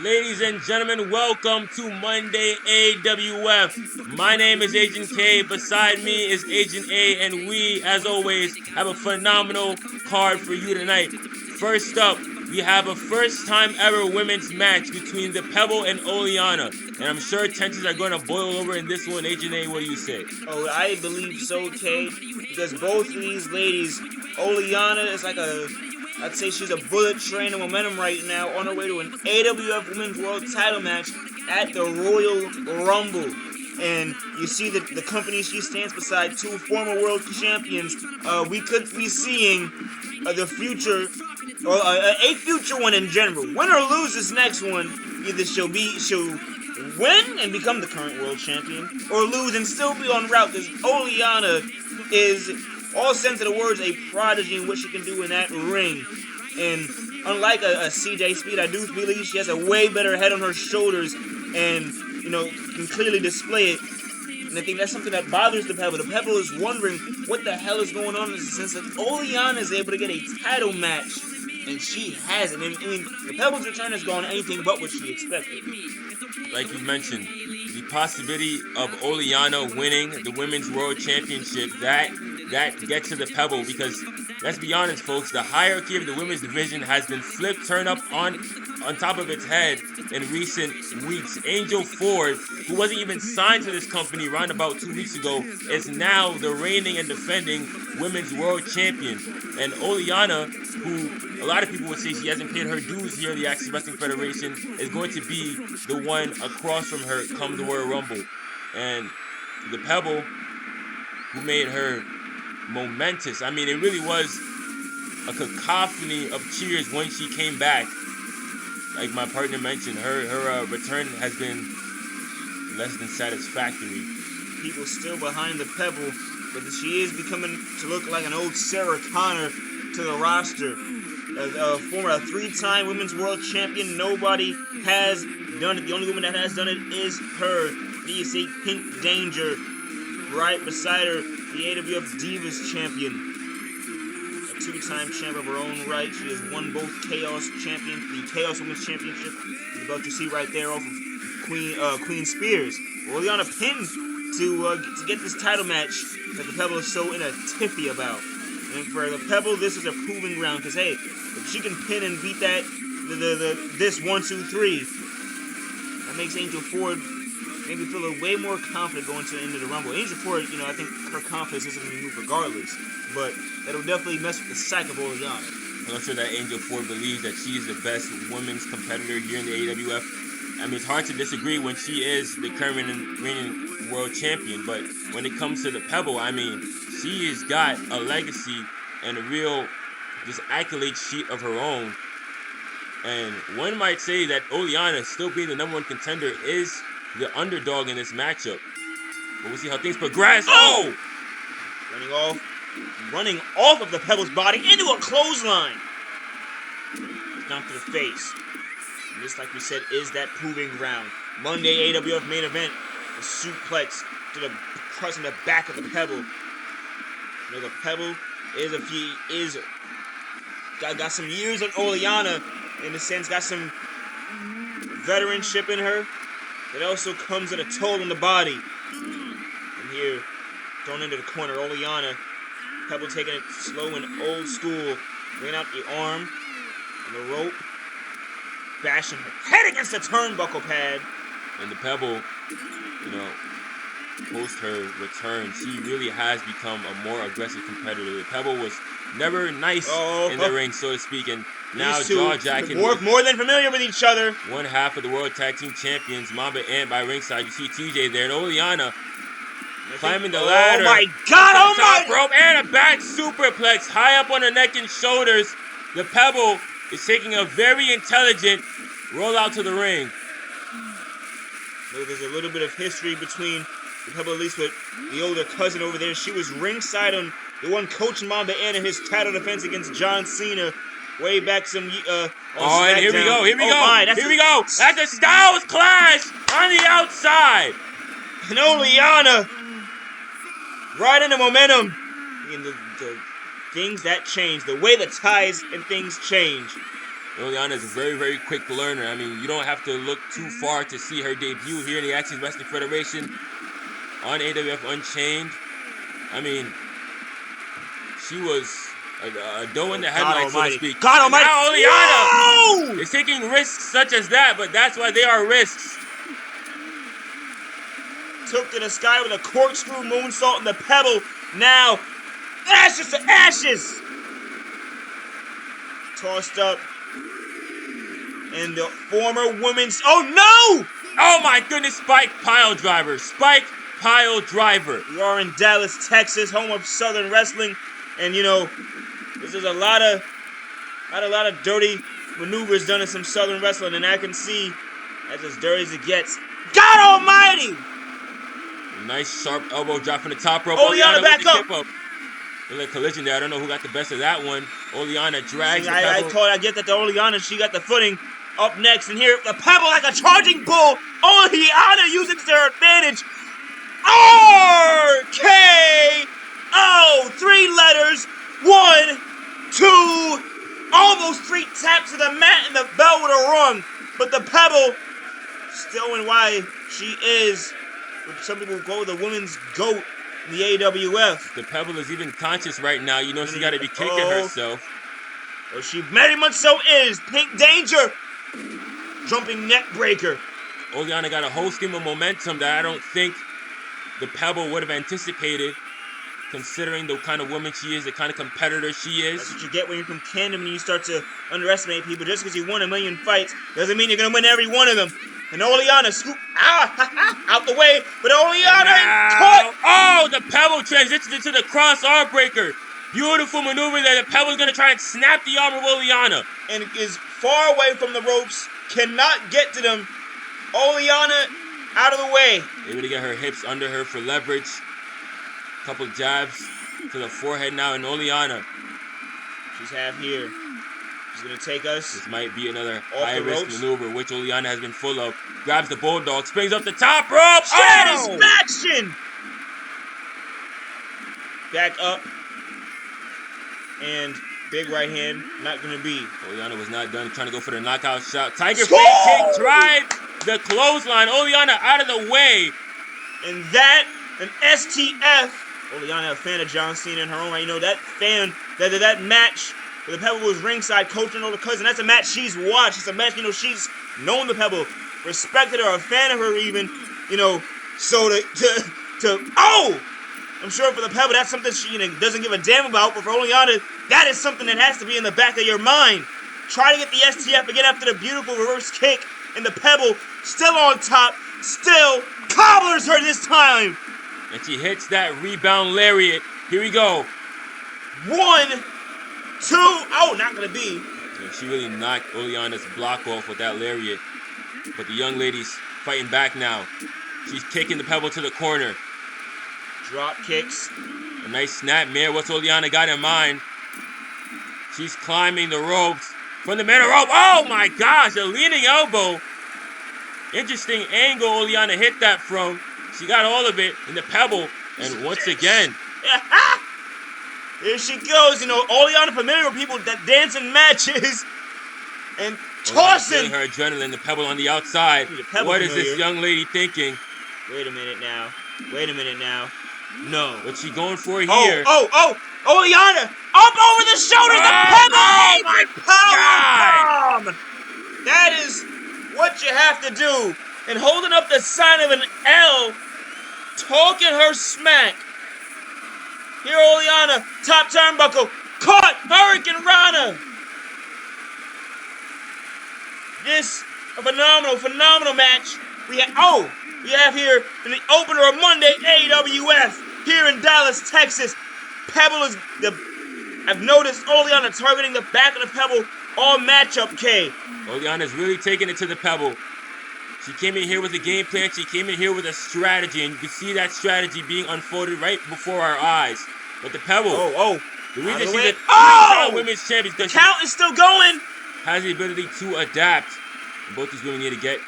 Ladies and gentlemen, welcome to Monday AWF. My name is Agent K. Beside me is Agent A, and we, as always, have a phenomenal card for you tonight. First up, we have a first-time ever women's match between the Pebble and Oleona, and I'm sure tensions are going to boil over in this one. Agent A, what do you say? Oh, I believe so, Kay, because both of these ladies, Oleana is I'd say she's a bullet train of momentum right now on her way to an AWF Women's World Title match at the Royal Rumble. And you see that the company she stands beside two former world champions. We could be seeing the future, or a future one in general. Win or lose this next one, either she'll win and become the current world champion, or lose and still be on route, because Oleana is, all sense of the words, a prodigy in what she can do in that ring. And unlike a CJ Speed, I do believe she has a way better head on her shoulders and, can clearly display it. And I think that's something that bothers the Pebble. The Pebble is wondering what the hell is going on in the sense that Oleana is able to get a title match, and she hasn't. I mean, the Pebble's return has gone anything but what she expected. Like you mentioned, the possibility of Oleana winning the Women's World Championship, that gets to the Pebble, because let's be honest, folks, the hierarchy of the women's division has been flipped, turned up on top of its head in recent weeks. Angel Ford, who wasn't even signed to this company around about 2 weeks ago, is now the reigning and defending Women's World Champion. And Oleana, who a lot of people would say she hasn't paid her dues here in the Access Wrestling Federation, is going to be the one across from her come the Royal Rumble. And the Pebble, who made her momentous. I mean, it really was a cacophony of cheers when she came back. Like my partner mentioned, her return has been less than satisfactory. People still behind the Pebble, but she is becoming to look like an old Sarah Connor to the roster. Former three-time Women's World Champion, nobody has done it. The only woman that has done it is her. You see Pink Danger right beside her, the AWF Divas Champion. A two-time champ of her own right. She has won both the Chaos Women's Championship. The belt you see right there off of Queen Spears. Oleana pinned to get this title match that the Pebble is so in a tiffy about. And for the Pebble, this is a proving ground, because hey, if she can pin and beat that this 1, 2, 3, that makes Angel Ford maybe feel way more confident going to the end of the Rumble. Angel Ford, I think her confidence isn't going to move regardless, but that'll definitely mess with the psyche of Oleana. I'm sure that Angel Ford believes that she is the best women's competitor here in the AWF. I mean, it's hard to disagree when she is the current and reigning world champion, but when it comes to the Pebble, I mean, she has got a legacy and a real just accolade sheet of her own. And one might say that Oleana, still being the number one contender, is the underdog in this matchup. But we'll see how things progress. Oh! Running off of the Pebble's body into a clothesline. Down to the face. And this, like we said, is that proving ground. Monday AWF main event. A suplex to the crushing the back of the Pebble. The Pebble is got some years of Oleana, in a sense, got some veteranship in her. It also comes at a toll on the body. And here, thrown into the corner, Oleana. Pebble taking it slow and old school. Bringing out the arm and the rope. Bashing her head against the turnbuckle pad. And the Pebble, post her return, she really has become a more aggressive competitor. The Pebble was never nice in the ring, so to speak, and now jaw-jacking. More than familiar with each other. One half of the World Tag Team Champions, Mamba Ant by ringside. You see TJ there, and Oleana climbing the ladder. Oh my God! Top rope and a back superplex high up on her neck and shoulders. The Pebble is taking a very intelligent roll out to the ring. There's a little bit of history between the Pebble, at least with the older cousin over there. She was ringside on the one coaching Mamba Ant in his title defense against John Cena way back on SmackDown. And here we go. Here we go. That's a Styles Clash on the outside. And Oleana right into momentum. And the things that change, the way the ties and things change. Oleona is a very, very quick learner. I mean, you don't have to look too far to see her debut here in the Action Wrestling Federation on AWF Unchained. I mean, she was a doe in the headlights, so to speak. God almighty! Now Oleona is taking risks such as that, but that's why they are risks. Took to the sky with a corkscrew moonsault in the Pebble. Now, ashes to ashes! Tossed up. And the former women's... Oh, no! Oh, my goodness. Spike pile driver. Spike pile driver. We are in Dallas, Texas, home of Southern Wrestling. And, you know, this is a lot of dirty maneuvers done in some Southern Wrestling. And I can see that's as dirty as it gets. God almighty! A nice sharp elbow drop from the top rope. Oleona back up. A little collision there. I don't know who got the best of that one. Oleona drags the Pebble. I get that the Oleona, she got the footing. Up next, and here, the Pebble like a charging bull. Oleona using their advantage. RKO! 3 letters. 1, 2, almost 3 taps to the mat, and the bell would have rung. But the Pebble, still in why she is, some people call the women's GOAT in the AWF. The Pebble is even conscious right now. You know she's got to be kicking herself. Well, she very much so is. Pink Danger. Jumping neck breaker. Oleona got a whole stream of momentum that I don't think the Pebble would have anticipated, considering the kind of woman she is, the kind of competitor she is. That's what you get when you're from Camden and you start to underestimate people. Just because you won a million fights doesn't mean you're going to win every one of them. And Oleona scoop out the way, but Oleona caught. Oh, the Pebble transitions into the cross arm breaker. Beautiful maneuver there. The Pebble's going to try and snap the arm of Oleona. And is far away from the ropes. Cannot get to them. Oleona out of the way. Able to get her hips under her for leverage. Couple jabs to the forehead now. And Oleona. She's half here. She's going to take us. This might be another high-risk maneuver, which Oleona has been full of. Grabs the Bulldog. Springs up the top rope. Satisfaction! Back up. And big right hand, not going to be. Oleona was not done, trying to go for the knockout shot. Tiger Fake Kick, drive the clothesline. Oleona out of the way. And that, an STF. Oleona, a fan of John Cena in her own right. You know, that fan, that match where the Pebble was ringside coaching older cousin, that's a match she's watched. It's a match, you know, she's known the Pebble, respected her, a fan of her even, you know, so I'm sure for the Pebble, that's something she doesn't give a damn about, but for Oleona, that is something that has to be in the back of your mind. Try to get the STF again after the beautiful reverse kick, and the Pebble still on top, still cobblers her this time. And she hits that rebound lariat. Here we go. 1, 2, oh, not gonna be. And she really knocked Oleona's block off with that lariat. But the young lady's fighting back now. She's kicking the Pebble to the corner. Drop kicks. A nice snapmare. What's Oleona got in mind? She's climbing the ropes from the middle rope. Oh my gosh, a leaning elbow. Interesting angle Oleona hit that from. She got all of it in the Pebble. And once again. Here she goes. You know, Oleona familiar with people that dance in matches. And tossing. Her adrenaline, the Pebble on the outside. What is this young lady thinking? Wait a minute now. No. What's she going for here? Oleona! Up over the shoulders! The Pebble! Oh my God! Bomb! That is what you have to do. And holding up the sign of an L, talking her smack. Here, Oleona, top turnbuckle, caught Hurricane Rana. This a phenomenal match. We have here in the opener of Monday AWF here in Dallas, Texas. Pebble is I've noticed Oleona targeting the back of the Pebble all matchup K. Oleona's really taking it to the Pebble. She came in here with a game plan. She came in here with a strategy, and you can see that strategy being unfolded right before our eyes. But the Pebble, the reason she's a women's champion, the count is still going. Has the ability to adapt. And both these women need to get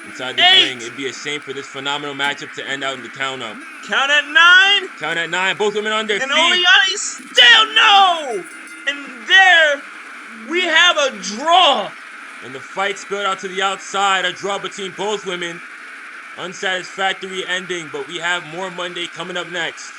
inside the ring. It'd be a shame for this phenomenal matchup to end out in the count-up. Count at 9. Count at 9. Both women on their feet. And Oleona still no. And there we have a draw. And the fight spilled out to the outside. A draw between both women. Unsatisfactory ending, but we have more Monday coming up next.